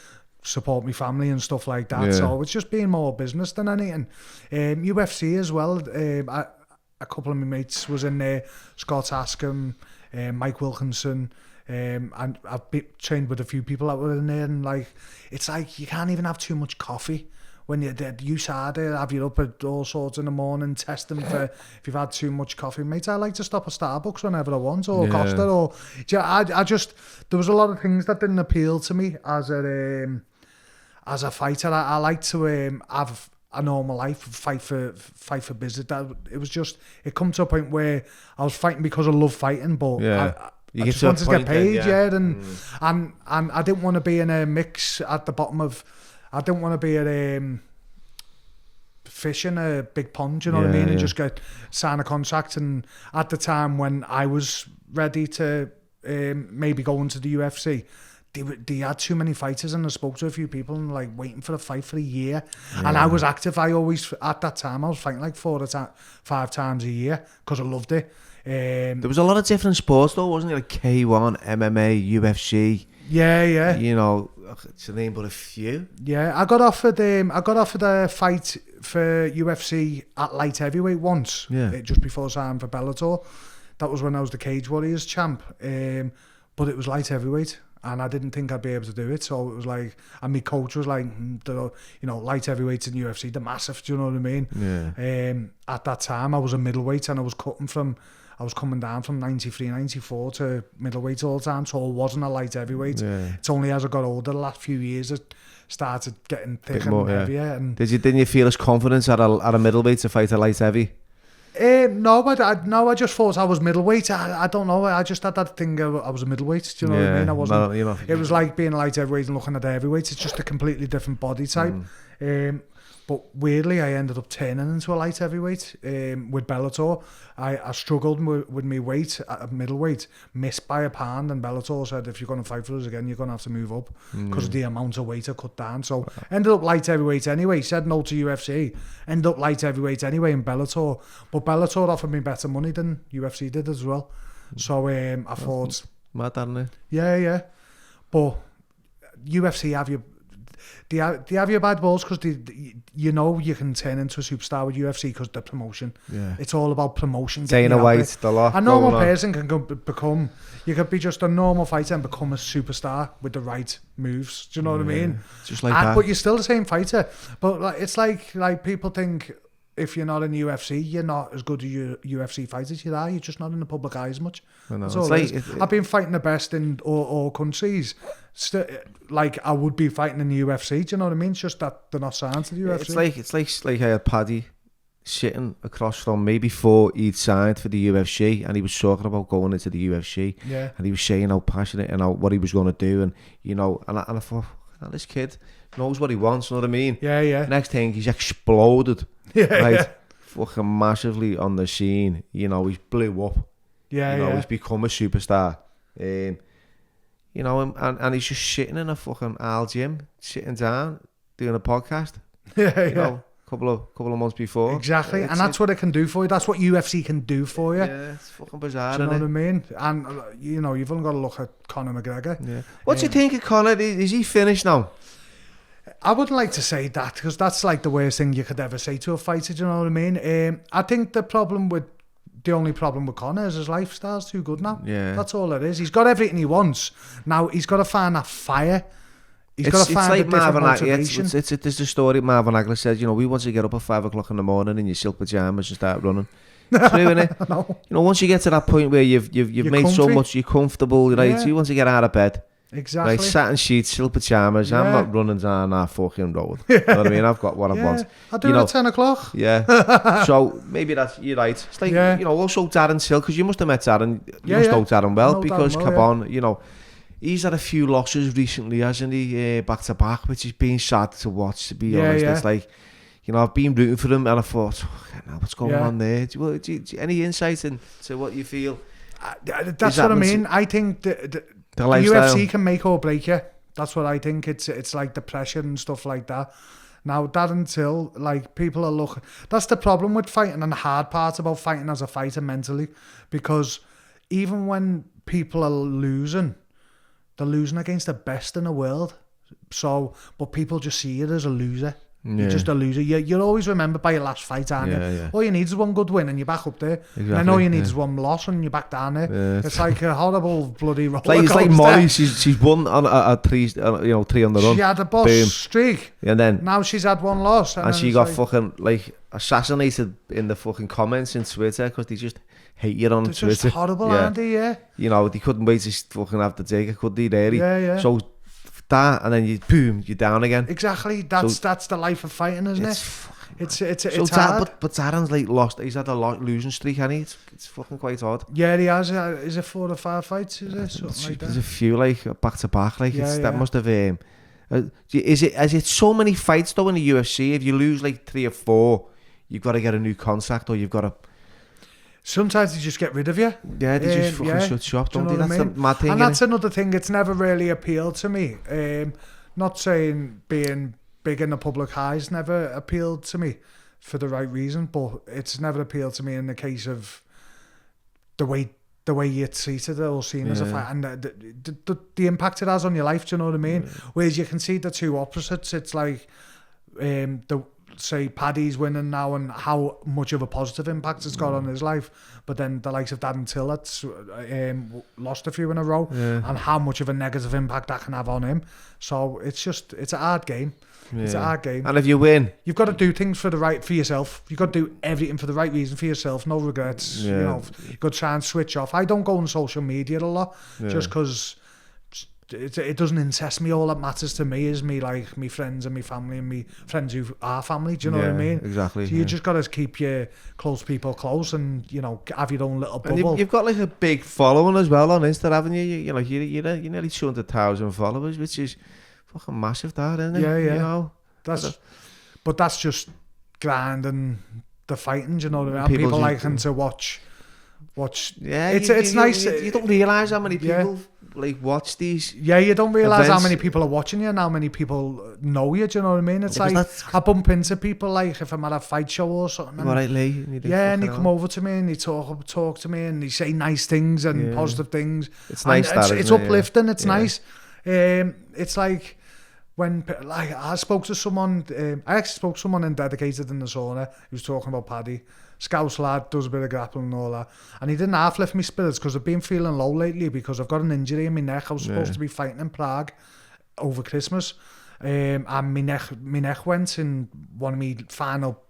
support my family and stuff like that. Yeah. So it's just been more business than anything. UFC as well. A couple of my mates was in there, Scott Askham, Mike Wilkinson, and I've trained with a few people that were in there, and like, it's like you can't even have too much coffee when you're there. You started, have you up at all sorts in the morning, test them for if you've had too much coffee. Mate, I like to stop at Starbucks whenever I want, or Costa, or I just, there was a lot of things that didn't appeal to me as a fighter. I like to have a normal life, fight for business. It was just, it come to a point where I was fighting because I love fighting, but I just wanted to get paid, and I didn't want to be in a mix at the bottom of, I didn't want to be a fish in a big pond, you know what I mean, and just sign a contract. And at the time when I was ready to maybe go into the UFC, they had too many fighters, and I spoke to a few people and like waiting for a fight for a year. And I was active. I always, at that time, I was fighting like 5 times a year because I loved it. There was a lot of different sports though, wasn't there? Like K1, MMA, UFC. Yeah. You know, to name but a few. Yeah, I got offered a fight for UFC at light heavyweight once. Yeah. Just before signing for Bellator. That was when I was the Cage Warriors champ. But it was light heavyweight, and I didn't think I'd be able to do it. So it was like, and my coach was like, you know, light heavyweights in UFC, they're massive. Do you know what I mean? Yeah. At that time, I was a middleweight, and I was coming down from 93, 94 to middleweight all the time, so I wasn't a light heavyweight. Yeah. It's only as I got older, the last few years, I started getting thicker and heavier. Yeah. And didn't you feel as confident at a middleweight to fight a light heavy? No, I just thought I was middleweight. I don't know. I just had that thing. I was a middleweight. Do you know what I mean? I wasn't. It was like being a light heavyweight and looking at the heavyweights. It's just a completely different body type. But weirdly, I ended up turning into a light heavyweight with Bellator. I struggled with my weight at middleweight, missed by a pound, and Bellator said, if you're going to fight for us again, you're going to have to move up because of the amount of weight I cut down. So ended up light heavyweight anyway, said no to UFC, ended up light heavyweight anyway in Bellator. But Bellator offered me better money than UFC did as well. So I thought... Mad, isn't it? Yeah. But UFC have you... They have your bad balls because you know you can turn into a superstar with UFC because the promotion. Yeah. It's all about promotion. Dana White, the lot. A normal person can become. You could be just a normal fighter and become a superstar with the right moves. Do you know what I mean? Just like that. But you're still the same fighter. But it's like people think if you're not in UFC, you're not as good as your UFC fighters. You are. You're just not in the public eye as much. I know. I've been fighting the best in all countries. Like I would be fighting in the UFC. Do you know what I mean? It's just that they're not signed to the UFC. It's like I had Paddy sitting across from me before he'd signed for the UFC, and he was talking about going into the UFC. Yeah. And he was saying how passionate and what he was going to do, and you know, and I thought, this kid knows what he wants. You know what I mean? Yeah. Next thing, he's exploded. Yeah. Fucking massively on the scene. You know, he's blew up. Yeah. He's become a superstar. You know, and he's just sitting in a fucking Al gym, sitting down, doing a podcast. Yeah. You know, couple of months before. Exactly, and that's what it can do for you. That's what UFC can do for you. Yeah, it's fucking bizarre. Do you know what I mean? And you know, you've only got to look at Conor McGregor. Yeah. What do you think of Conor? Is he finished now? I wouldn't like to say that, because that's like the worst thing you could ever say to a fighter, do you know what I mean? I think the only problem with Conor is his lifestyle's too good now. Yeah. That's all it is. He's got everything he wants. Now, he's got to find that fire. He's got to find like a different motivation. There's the story Marvin Hagler says, you know, we want to get up at 5 o'clock in the morning in your silk pajamas and start running. True, innit? No. You know, once you get to that point where you've made comfy. so much, you're comfortable, right? Yeah. You want to get out of bed. Exactly. Right, satin sheets, silk pajamas. Yeah. I'm not running down that fucking road. You know what I mean? I've got what I want. I do it at 10 o'clock. Yeah. So maybe you're right. It's like, you know, also Darren Till, because you must have met Darren. You must know Darren well, because Cabon, you know, he's had a few losses recently, hasn't he? Back to back, which has been sad to watch, to be honest. It's like, you know, I've been rooting for him, and I thought, now what's going on there? Do you any insight into what you feel? That's what I mean. I think the UFC can make or break you. That's what I think. It's like the pressure and stuff like that. Now, that until, like, people are looking... That's the problem with fighting, and the hard part about fighting as a fighter mentally, because even when people are losing, they're losing against the best in the world. So, but people just see you as a loser. You're just a loser. You'll always remember by your last fight, aren't you? Yeah. All you need is one good win and you're back up there. Exactly, And all you need is one loss and you're back down there. Yeah. It's like a horrible bloody roller coaster. It's like Molly. She's won on a three on the run. She had a boss streak, and then now she's had one loss, and she got fucking like assassinated in the fucking comments in Twitter, because they just hate you on Twitter. Just horrible, aren't they? Yeah. You know, they couldn't wait to fucking have to take it, could they? Really? Yeah. So that, and then you're down again. Exactly. That's the life of fighting, isn't it? It's hard. But Darren's like lost. He's had a losing streak, hasn't he? It's fucking quite hard. Yeah, he has. Is it 4 or 5 fights? Is it something like that? There's a few like back to back. Like that must have. Is it so many fights though in the UFC? If you lose like 3 or 4, you've got to get a new contract, or you've got to. Sometimes they just get rid of you. Yeah, they just fucking shut shop, don't they? That's the mad thing. And that's another thing. It's never really appealed to me. Not saying being big in the public eye's never appealed to me for the right reason, but it's never appealed to me in the case of the way you're treated or seen as a fight, and the impact it has on your life. Do you know what I mean? Whereas you can see the two opposites. It's like say Paddy's winning now, and how much of a positive impact it's got on his life, but then the likes of Darren Till that's lost a few in a row, and how much of a negative impact that can have on him. So it's a hard game. It's a hard game, and if you win, you've got to do things for yourself. You've got to do everything for the right reason for yourself. No regrets. You know, you've got to try and switch off. I don't go on social media a lot, just because it doesn't interest me. All that matters to me is me friends and me family, and me friends who are family. Do you know what I mean? Exactly. So you just got to keep your close people close, and you know, have your own little bubble. And you've got like a big following as well on Insta, haven't you? You know, you're nearly 200,000 followers, which is fucking massive, that, isn't it? Yeah. You know, that's just grinding the fighting. Do you know what I mean? People liking to watch. Yeah, it's nice. You don't realise how many people like watch these. Yeah, you don't realise how many people are watching you and how many people know you. Do you know what I mean? It's like I bump into people like if I'm at a fight show or something. And, right, Lee. And they come over to me and they talk to me and they say nice things and positive things. It's nice. It's uplifting. It's nice. It's like when I spoke to someone. I actually spoke to someone in Dedicated in the sauna. He was talking about Paddy. Scouse lad, does a bit of grappling and all that, and he didn't half lift me spirits because I've been feeling low lately because I've got an injury in my neck. I was supposed to be fighting in Prague over Christmas, and my neck went in one of my final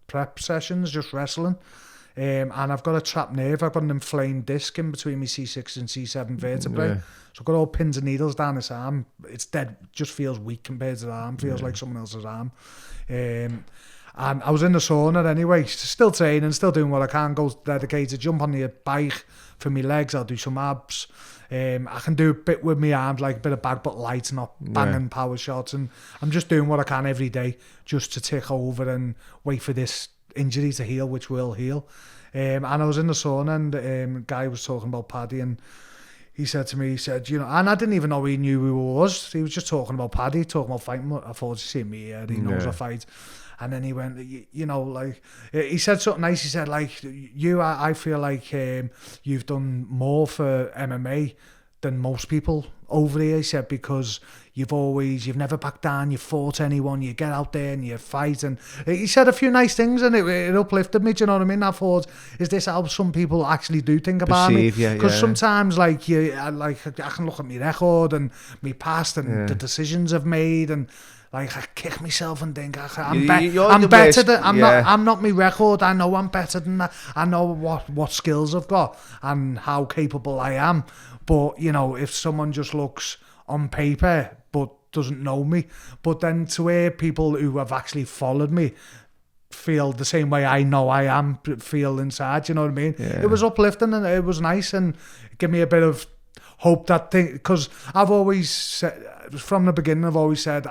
prep sessions, just wrestling, and I've got a trapped nerve. I've got an inflamed disc in between my C6 and C7 vertebrae, so I've got all pins and needles down this arm. It's dead, just feels weak compared to the arm, feels like someone else's arm. And I was in the sauna anyway, still training, still doing what I can, go Dedicated, jump on the bike for my legs, I'll do some abs. I can do a bit with my arms, like a bit of bag, but light, not banging power shots. And I'm just doing what I can every day just to tick over and wait for this injury to heal, which will heal. And I was in the sauna and a guy was talking about Paddy, and he said, you know, and I didn't even know he knew who he was. He was just talking about Paddy, talking about fighting. I thought, you see me, he knows I fight. And then he went, you know, like, he said something nice. He said, like, I feel like you've done more for MMA than most people over here. He said, because you've never backed down, you fought anyone, you get out there and you fight. And he said a few nice things, and it uplifted me. Do you know what I mean? I thought, is this how some people actually do think about me? Because sometimes, like I can look at my record and my past and the decisions I've made, and like I kick myself and think I'm better than I'm not my record. I know I'm better than that. I know what skills I've got and how capable I am. But you know, if someone just looks on paper but doesn't know me, but then to hear people who have actually followed me feel the same way I know I am feel inside, you know what I mean? It was uplifting and it was nice, and give me a bit of hope that thing, because I've always said from the beginning, I've always said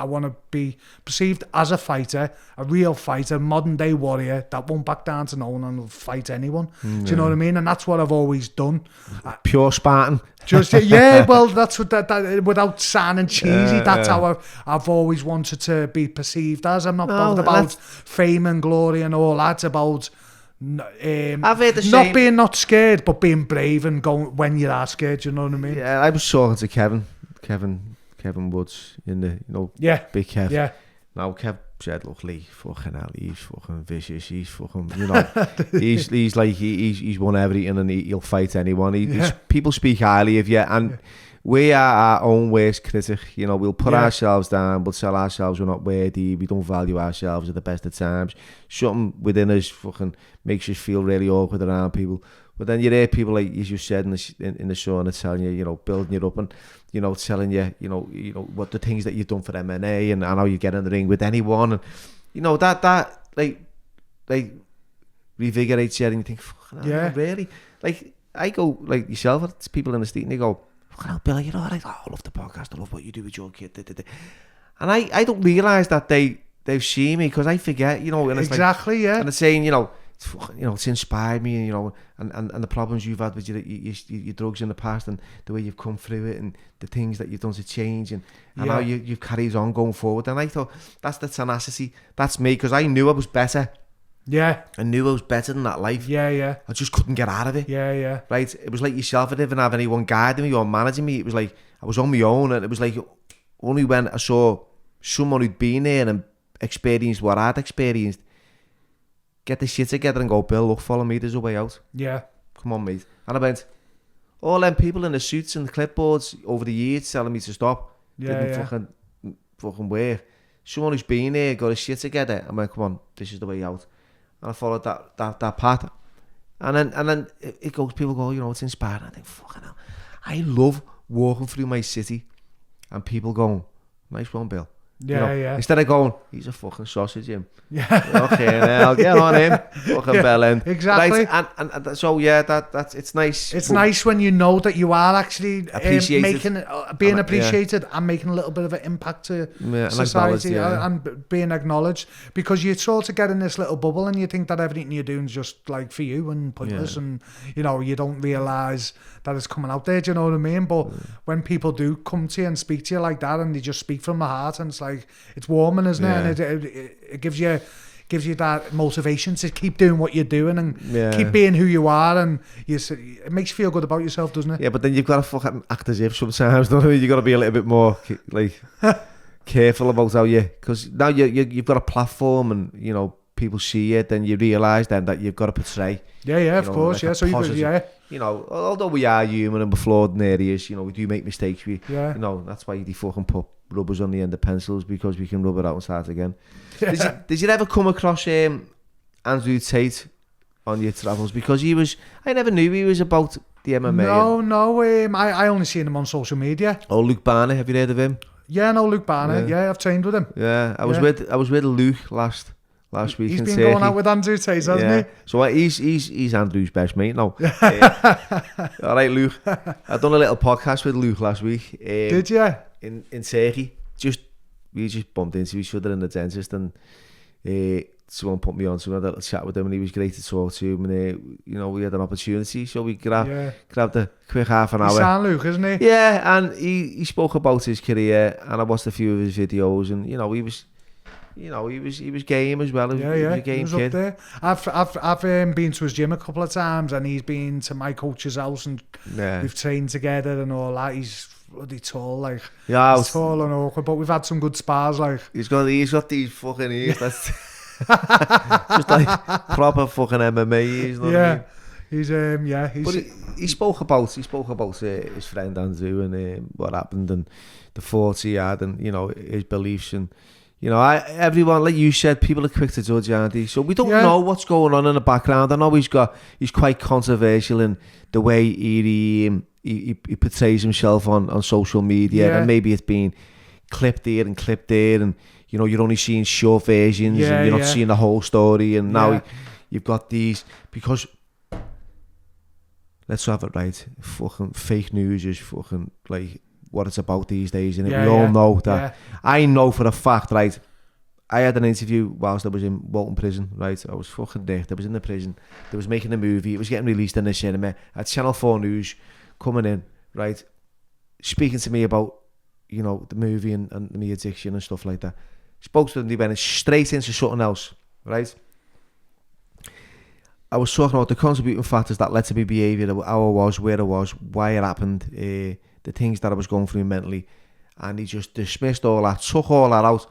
I want to be perceived as a fighter, a real fighter, modern day warrior that won't back down to no one and will fight anyone. Do you know what I mean? And that's what I've always done. Pure Spartan. Just well, that's what that without sounding cheesy. That's how I've always wanted to be perceived as. I'm not bothered about fame and glory and all that. It's about I've heard the not being not scared, but being brave and going when you are scared. Do you know what I mean? Yeah, I was talking to Kevin Woods in the, Big Kev. Yeah. Now Kev said, look, Lee, fucking hell, he's fucking vicious. He's fucking, he's like, he's won everything and he'll fight anyone. People speak highly of you, and we are our own worst critic. We'll put ourselves down, we'll tell ourselves we're not worthy, we don't value ourselves at the best of times. Something within us fucking makes us feel really awkward around people. But then you hear people, like you just said in the show, and they're telling you, building you up, and telling you, what the things that you've done for MMA, and how you get in the ring with anyone, and that like revigorates you, and you think, really? Like I go like yourself, it's people in the street, and they go, fucking hell, Billy, I love the podcast, I love what you do with your kid, and I don't realise that they've seen me, because I forget, and it's exactly, and it's saying, it's inspired me, and the problems you've had with your drugs in the past, and the way you've come through it, and the things that you've done to change, and how you've carried on going forward. And I thought, that's the tenacity, that's me, because I knew I was better. Yeah. I knew I was better than that life. Yeah. I just couldn't get out of it. Yeah. Right? It was like yourself, I didn't have anyone guiding me or managing me. It was like I was on my own, and it was like only when I saw someone who'd been there and experienced what I'd experienced get the shit together and go, Bill, look, follow me, there's a way out. Yeah. Come on, mate. And I went, all them people in the suits and the clipboards over the years telling me to stop didn't fucking work. Someone who's been there, got his shit together, and went, come on, this is the way out. And I followed that path. And then it goes, people go, it's inspiring. I think, fucking hell. I love walking through my city and people going, nice one, Bill. Yeah. Instead of going, he's a fucking sausage, him. Yeah. Okay, now get on him. Fucking bell end. Exactly. Right? And so that's it's nice. It's nice when you know that you are actually being appreciated and making a little bit of an impact to society and being acknowledged, because you sort of get in this little bubble and you think that everything you're doing is just like for you and pointless, and you don't realise that it's coming out there. Do you know what I mean? But when people do come to you and speak to you like that, and they just speak from the heart, and it's like, it's warming, isn't it? And it gives you that motivation to keep doing what you're doing and keep being who you are, and it makes you feel good about yourself, doesn't it? Yeah, but then you've got to fucking act as if sometimes, don't you? You've got to be a little bit more like careful about how because now you've got a platform, and people see it, then you realise then that you've got to portray. Yeah, of course, like so although we are human and we're flawed in areas, we do make mistakes. That's why they fucking put rubbers on the end of pencils, because we can rub it out and start again. Did you ever come across Andrew Tate on your travels? Because I never knew he was about the MMA. No, I only seen him on social media. Oh, Luke Barner, have you heard of him? Yeah, no, Luke Barner. Yeah, I've trained with him. Yeah, I was with Luke last week. He's in been Turkey. going out with Andrew Tate, hasn't he? So he's Andrew's best mate now. All right, Luke. I done a little podcast with Luke last week. Did you? In Turkey. We just bumped into each other in the dentist, and someone put me on, so we had a little chat with him, and he was great to talk to him, and we had an opportunity, so we grabbed a quick half an hour. He's San Luke, isn't he? Yeah, and he spoke about his career, and I watched a few of his videos, and he you know, he was game as well. He was a game he was kid. Up there. I've been to his gym a couple of times, and he's been to my coach's house, and we've trained together and all that. He's bloody tall, like he's tall and awkward, but we've had some good spars. Like he's got these fucking ears. That's just like proper fucking MMA ears. Yeah. He's But he spoke about his friend Andrew and what happened and the thoughts he had and you know his beliefs and you know everyone, like you said, people are quick to judge, aren't they? So we don't know what's going on in the background. I know he's quite controversial in the way he portrays himself on social media, and maybe it's been clipped here and clipped there, and you know you're only seeing short versions and you're not seeing the whole story. And now you've got these because. Let's have it right. Fucking fake news is fucking like what it's about these days, and we all know that. I know for a fact, right? I had an interview whilst I was in Walton Prison, right? I was fucking dicked. I was in the prison. They was making a movie. It was getting released in the cinema. I had Channel 4 News coming in, right? Speaking to me about, you know, the movie and me addiction and stuff like that. Spoke to them, they went straight into something else, right? I was talking about the contributing factors that led to my behaviour, how I was, where I was, why it happened, the things that I was going through mentally, and he just dismissed all that, took all that out,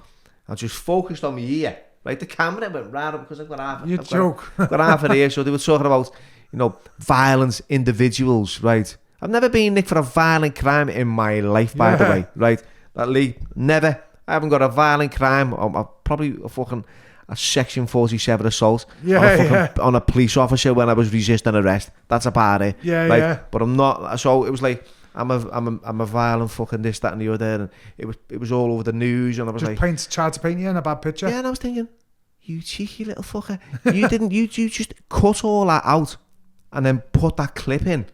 and just focused on my ear. Right, the camera went right up because I've got half. You joke. Got half an ear, so they were talking about, you know, violent individuals. Right, I've never been nicked for a violent crime in my life, by the way. Right, that Lee, never. I haven't got a violent crime. I'm probably a Section 47 assault on a police officer when I was resisting arrest. That's about it. But I'm not. So it was like I'm a violent fucking this, that, and the other, and it was all over the news, and I was just tried to paint you in a bad picture. Yeah, and I was thinking, you cheeky little fucker, you just cut all that out, and then put that clip in.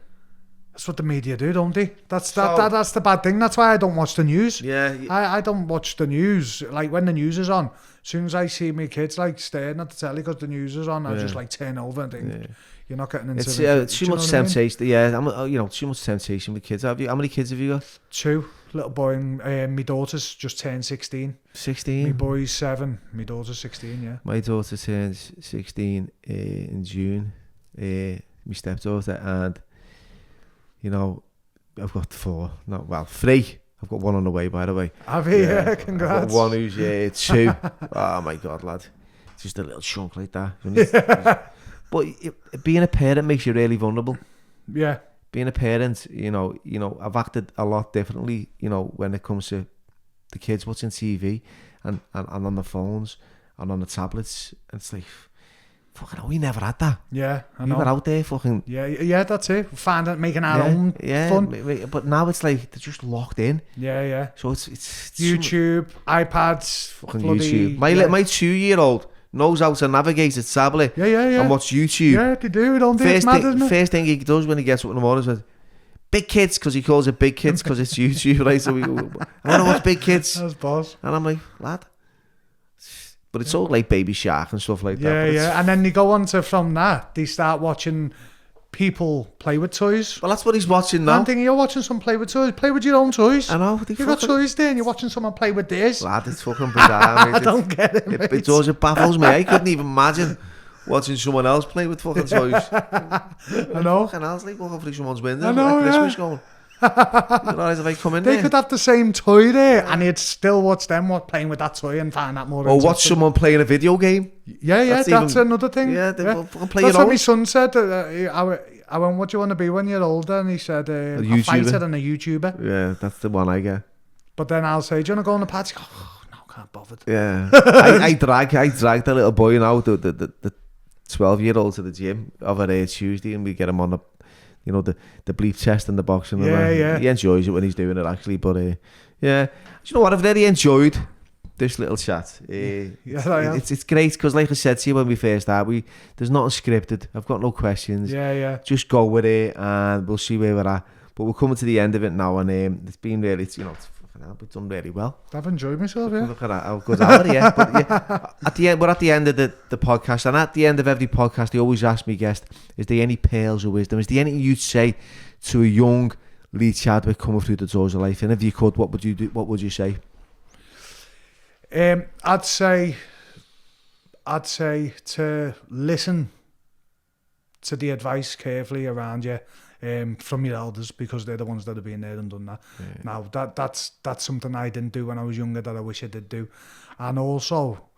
That's what the media do, don't they? That's the bad thing. That's why I don't watch the news. Yeah. I don't watch the news. Like when the news is on, as soon as I see my kids like staring at the telly because the news is on, I just like turn over and think, you're not getting into it's too much temptation. Too much temptation with kids. How many kids have you got? 2. Little boy and my daughter's just turned 16. 16? My boy's 7. My daughter's 16, yeah. My daughter turns 16 in June. My stepdaughter, and you know, I've got 4. 3. I've got 1 on the way, by the way. Have you? Yeah, congrats. I've got 1 who's 2. Oh my God, lad. It's just a little chunk like that. But being a parent makes you really vulnerable. Yeah. Being a parent, you know, I've acted a lot differently, you know, when it comes to the kids watching TV and on the phones and on the tablets. And it's like, fucking hell, we never had that. Yeah, I know. We were out there fucking... Yeah, that's it. Making our own fun. But now it's like, they're just locked in. Yeah. So it's YouTube, iPads, fucking YouTube. My 2-year-old knows how to navigate a tablet and watch YouTube. Yeah, they do. Don't they? It's mad, isn't it? First thing he does when he gets up in the morning is Big Kids, because he calls it Big Kids because it's YouTube, right? So I want to watch Big Kids. That's boss. And I'm like, lad. But it's all like Baby Shark and stuff like that. Yeah. And then they go on to, from that, they start watching people play with toys. Well, that's what he's watching now. I'm thinking, you're watching someone play with toys. Play with your own toys. I know. You've got toys there and you're watching someone play with theirs. Lad, it's fucking bizarre, mate. I don't get it, mate. It baffles me. I couldn't even imagine watching someone else play with fucking toys. I know. Fucking hell's like walking through someone's window. I know, Christmas going. If I come in they could have the same toy there and you'd still watch them playing with that toy and find that more interesting. Or watch someone playing a video game. Yeah, that's another thing. Yeah, they'll play that's what my son said. I went, what do you want to be when you're older? And he said, a fighter and a YouTuber. Yeah, that's the one I get. But then I'll say, do you want to go on the party? Oh, no, can't bother. Yeah. I drag the little boy now, the 12-year-old to the gym over Tuesday, and we get him on the bleep test and the boxing. Yeah. He enjoys it when he's doing it, actually. But do you know what? I've really enjoyed this little chat. It's great because, like I said to you when we first started, there's nothing scripted. I've got no questions. Yeah. Just go with it, and we'll see where we're at. But we're coming to the end of it now, and it's been really, we've done really well. I've enjoyed myself, yeah. Look at that, how good hour, yeah. But at the end, we're at the end of the podcast, and at the end of every podcast, they always ask me, guest, is there any pearls of wisdom? Is there anything you'd say to a young Lee Chadwick coming through the doors of life? And if you could, what would you do? What would you say? I'd say to listen to the advice carefully around you from your elders, because they're the ones that have been there and done that. Yeah. Now that's something I didn't do when I was younger that I wish I did do. And also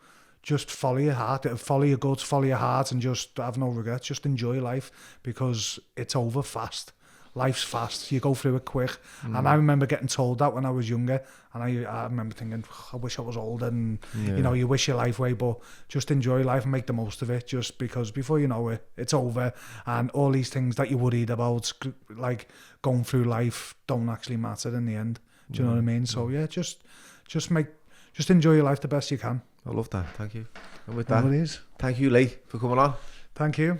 just follow your heart, follow your guts, follow your heart, and just have no regrets. Just enjoy life, because it's over fast. Life's fast. You go through it quick. And I remember getting told that when I was younger, and I remember thinking, I wish I was older, and you know, you wish your life away, but just enjoy life and make the most of it, just because before you know it, it's over, and all these things that you worried about, like going through life, don't actually matter in the end. Do you know what I mean? So yeah, just enjoy your life the best you can. I love that. Thank you. And with that, it is. Thank you, Lee, for coming on. Thank you.